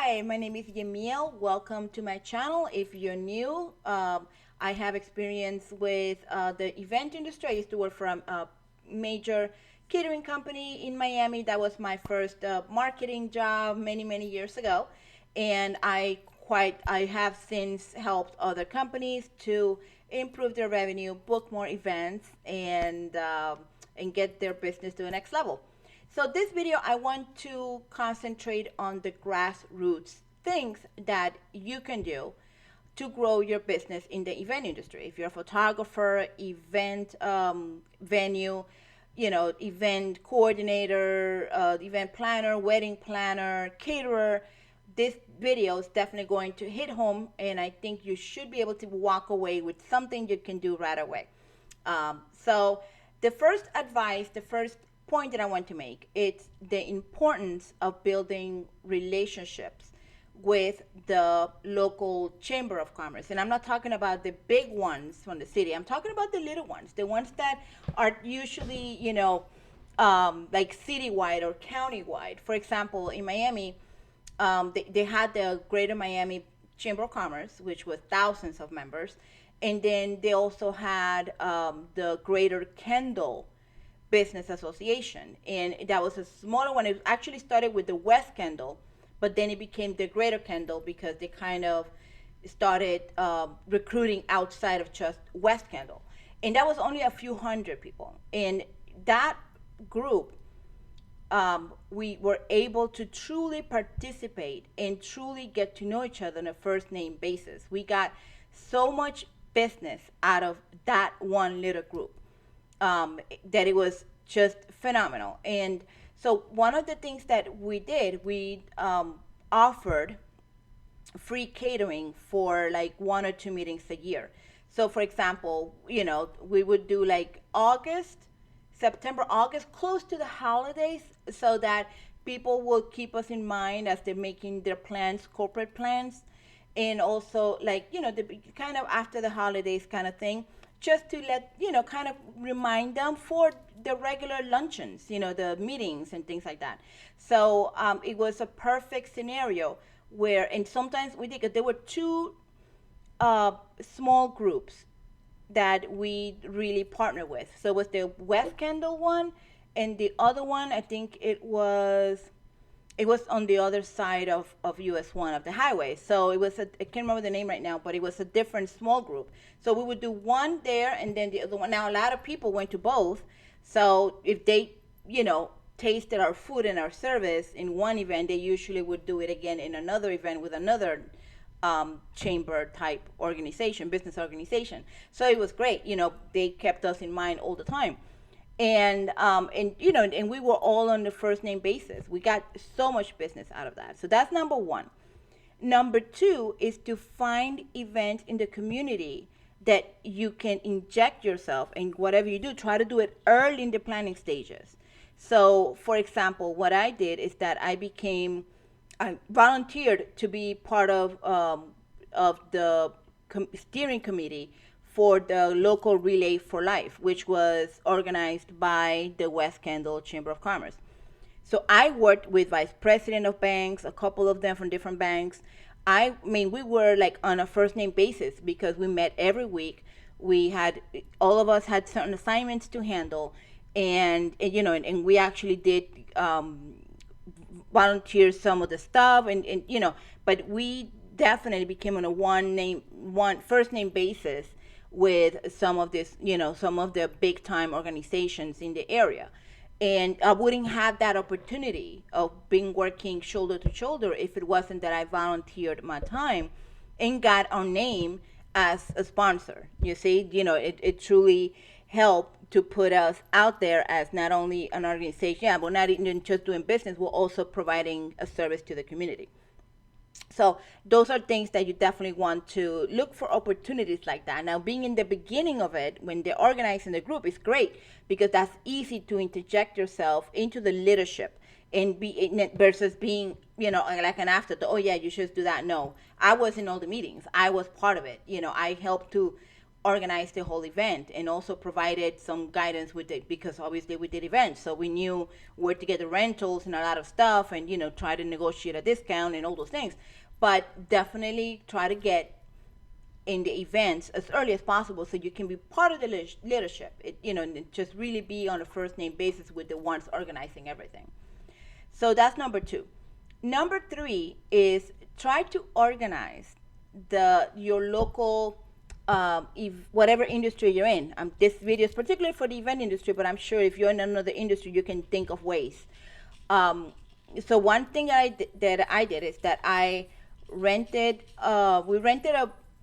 Hi, my name is Yamiel. Welcome to my channel. If you're new, I have experience with the event industry. I used to work for a major catering company in Miami. That was my first marketing job many years ago. And I have since helped other companies to improve their revenue, book more events, and get their business to the next level. So this video, I want to concentrate on the grassroots things that you can do to grow your business in the event industry. If you're a photographer, event venue, event coordinator, event planner, wedding planner, caterer, this video is definitely going to hit home, and I think you should be able to walk away with something you can do right away. So the first advice, the first point that I want to make, it's the importance of building relationships with the local chamber of commerce. And I'm not talking about the big ones from the city. I'm talking about the little ones, the ones that are usually, like citywide or countywide. For example, in Miami, they had the Greater Miami Chamber of Commerce, which was thousands of members. And then they also had the Greater Kendall Business Association. And that was a smaller one. It actually started with the West Kendall, but then it became the Greater Kendall because they kind of started recruiting outside of just West Kendall. And that was only a few hundred people. And that group, we were able to truly participate and truly get to know each other on a first name basis. We got so much business out of that one little group that it was just phenomenal. And so one of the things that we did, we offered free catering for like 1 or 2 meetings a year. So for example, we would do like September, August, close to the holidays, so that people will keep us in mind as they're making their plans, corporate plans, and also like, the kind of after the holidays kind of thing, just to let, kind of remind them for the regular luncheons, the meetings and things like that. So it was a perfect scenario where, and sometimes we did, 'cause there were two small groups that we really partnered with. So it was the West Kendall one, and the other one, I think it was on the other side of US 1 of the highway. So it was, I can't remember the name right now, but it was a different small group. So we would do one there and then the other one. Now, a lot of people went to both. So if they, tasted our food and our service in one event, they usually would do it again in another event with another chamber type organization, business organization. So it was great. They kept us in mind all the time. And we were all on the first name basis. We got so much business out of that. So that's number one. Number two is to find events in the community that you can inject yourself in. Whatever you do, try to do it early in the planning stages. So for example, what I did is that I volunteered to be part of the steering committee for the local Relay for Life, which was organized by the West Kendall Chamber of Commerce. So I worked with vice president of banks, a couple of them from different banks. I mean, we were like on a first name basis because we met every week. All of us had certain assignments to handle, and we actually did volunteer some of the stuff, but we definitely became on one first name basis with some of the big time organizations in the area. And I wouldn't have that opportunity of being working shoulder to shoulder if it wasn't that I volunteered my time and got our name as a sponsor. You see, it truly helped to put us out there as not only an organization, but not even just doing business, we're also providing a service to the community. So those are things that you definitely want to look for, opportunities like that. Now, being in the beginning of it, when they're organizing the group, is great because that's easy to interject yourself into the leadership and be versus being, like an afterthought. Oh yeah, you should do that. No, I was in all the meetings. I was part of it. I helped to organized the whole event and also provided some guidance with it because obviously we did events, so we knew where to get the rentals and a lot of stuff, and try to negotiate a discount and all those things. But definitely try to get in the events as early as possible so you can be part of the leadership. And just really be on a first name basis with the ones organizing everything. So that's number two. Number three is try to organize your local, if whatever industry you're in. This video is particularly for the event industry, but I'm sure if you're in another industry, you can think of ways. So one thing that I did is that we rented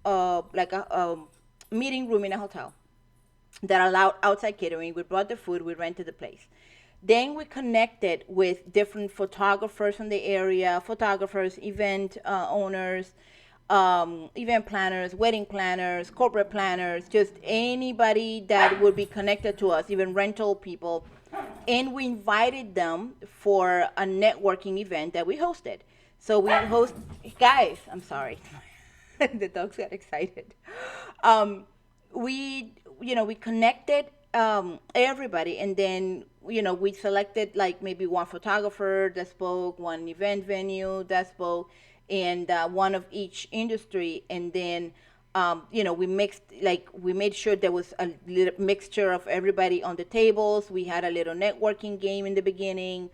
a meeting room in a hotel that allowed outside catering. We brought the food, we rented the place. Then we connected with different photographers in the area, event owners, event planners, wedding planners, corporate planners, just anybody that would be connected to us, even rental people. And we invited them for a networking event that we hosted. So guys, I'm sorry. The dogs got excited. We connected everybody, and then we selected like maybe one photographer that spoke, one event venue that spoke, and one of each industry, and then we made sure there was a little mixture of everybody on the tables. We had a little networking game in the beginning,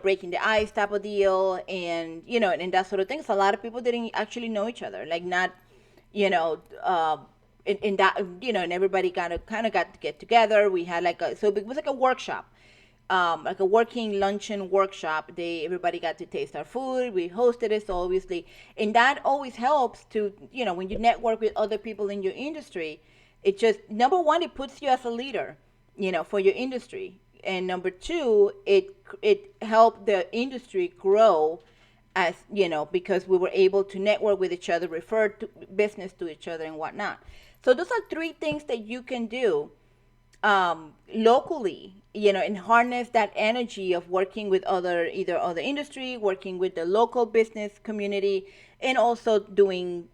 breaking the ice type of deal, and and that sort of thing. So a lot of people didn't actually know each other, like not, in that, and everybody kind of got to get together. We had so it was like a workshop, like a working luncheon workshop. Everybody got to taste our food. We hosted it, so obviously, and that always helps to, when you network with other people in your industry. It just, number one, it puts you as a leader, for your industry, and number two, it helped the industry grow, as because we were able to network with each other, refer to business to each other, and whatnot. So those are three things that you can do locally, and harness that energy of working with either other industry, working with the local business community, and also doing,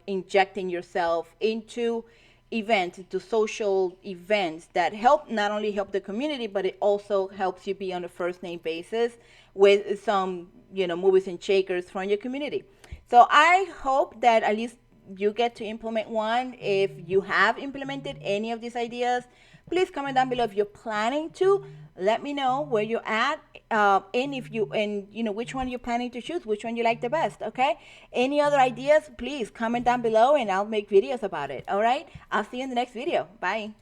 injecting yourself into events, into social events that not only help the community, but it also helps you be on a first name basis with some, movers and shakers from your community. So I hope that at least you get to implement one. If you have implemented any of these ideas, please comment down below. If you're planning to, let me know where you're at, and which one you're planning to choose, which one you like the best. Okay, any other ideas, please comment down below and I'll make videos about it. All right, I'll see you in the next video. Bye.